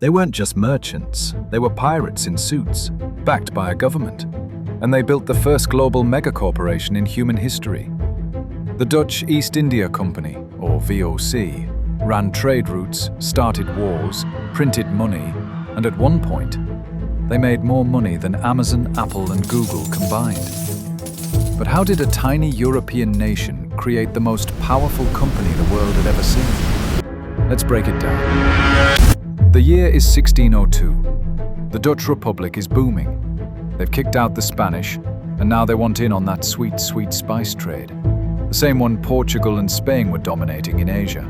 They weren't just merchants, they were pirates in suits, backed by a government. And they built the first global megacorporation in human history. The Dutch East India Company, or VOC, ran trade routes, started wars, printed money, and at one point, they made more money than Amazon, Apple, and Google combined. But how did a tiny European nation create the most powerful company the world had ever seen? Let's break it down. The year is 1602. The Dutch Republic is booming. They've kicked out the Spanish, and now they want in on that sweet, sweet spice trade. The same one Portugal and Spain were dominating in Asia.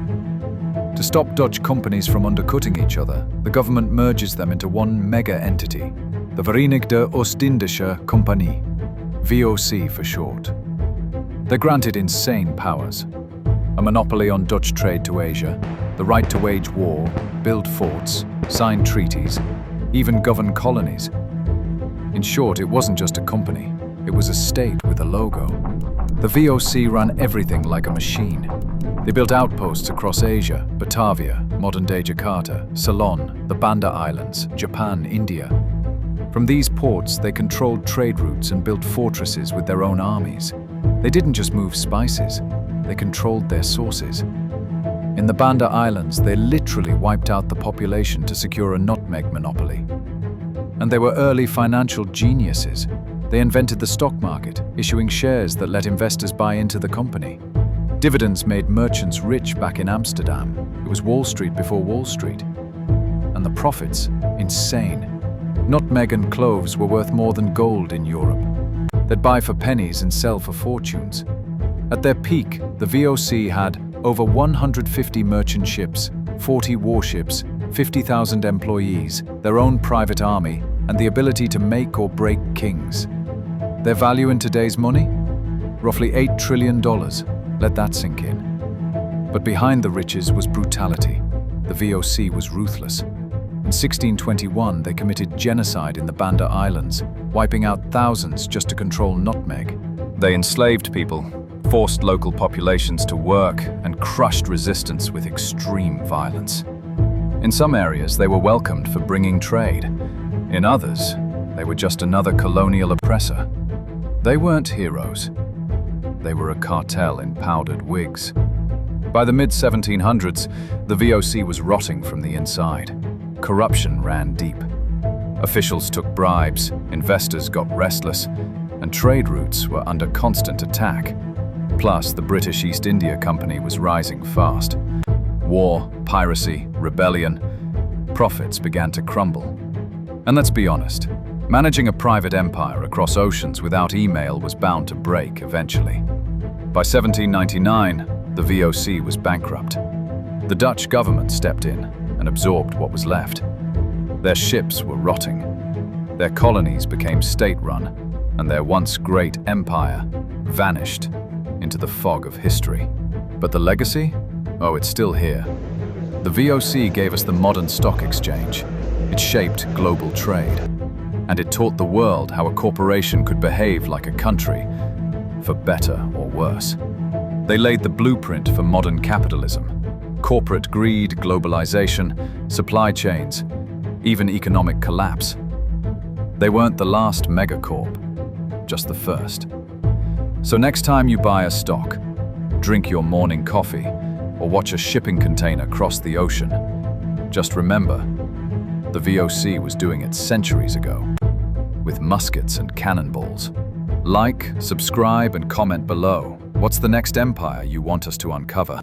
To stop Dutch companies from undercutting each other, the government merges them into one mega entity, the Verenigde Oost-Indische Compagnie, VOC for short. They're granted insane powers. A monopoly on Dutch trade to Asia, the right to wage war, build forts, sign treaties, even govern colonies. In short, it wasn't just a company, it was a state with a logo. The VOC ran everything like a machine. They built outposts across Asia, Batavia, modern-day Jakarta, Ceylon, the Banda Islands, Japan, India. From these ports, they controlled trade routes and built fortresses with their own armies. They didn't just move spices, they controlled their sources. In the Banda Islands, they literally wiped out the population to secure a nutmeg monopoly. And they were early financial geniuses. They invented the stock market, issuing shares that let investors buy into the company. Dividends made merchants rich back in Amsterdam. It was Wall Street before Wall Street. And the profits, insane. Nutmeg and cloves were worth more than gold in Europe. They'd buy for pennies and sell for fortunes. At their peak, the VOC had over 150 merchant ships, 40 warships, 50,000 employees, their own private army, and the ability to make or break kings. Their value in today's money? Roughly $8 trillion. Let that sink in. But behind the riches was brutality. The VOC was ruthless. In 1621, they committed genocide in the Banda Islands, wiping out thousands just to control nutmeg. They enslaved people, forced local populations to work, and crushed resistance with extreme violence. In some areas, they were welcomed for bringing trade. In others, they were just another colonial oppressor. They weren't heroes. They were a cartel in powdered wigs. By the mid-1700s, the VOC was rotting from the inside. Corruption ran deep. Officials took bribes, investors got restless, and trade routes were under constant attack. Plus, the British East India Company was rising fast. War, piracy, rebellion, profits began to crumble. And let's be honest, managing a private empire across oceans without email was bound to break eventually. By 1799, the VOC was bankrupt. The Dutch government stepped in and absorbed what was left. Their ships were rotting. Their colonies became state-run, and their once great empire vanished into the fog of history. But the legacy? Oh, it's still here. The VOC gave us the modern stock exchange. It shaped global trade. And it taught the world how a corporation could behave like a country, for better or worse. They laid the blueprint for modern capitalism. Corporate greed, globalization, supply chains, even economic collapse. They weren't the last megacorp, just the first. So next time you buy a stock, drink your morning coffee, or watch a shipping container cross the ocean, just remember, the VOC was doing it centuries ago, with muskets and cannonballs. Like, subscribe, and comment below. What's the next empire you want us to uncover?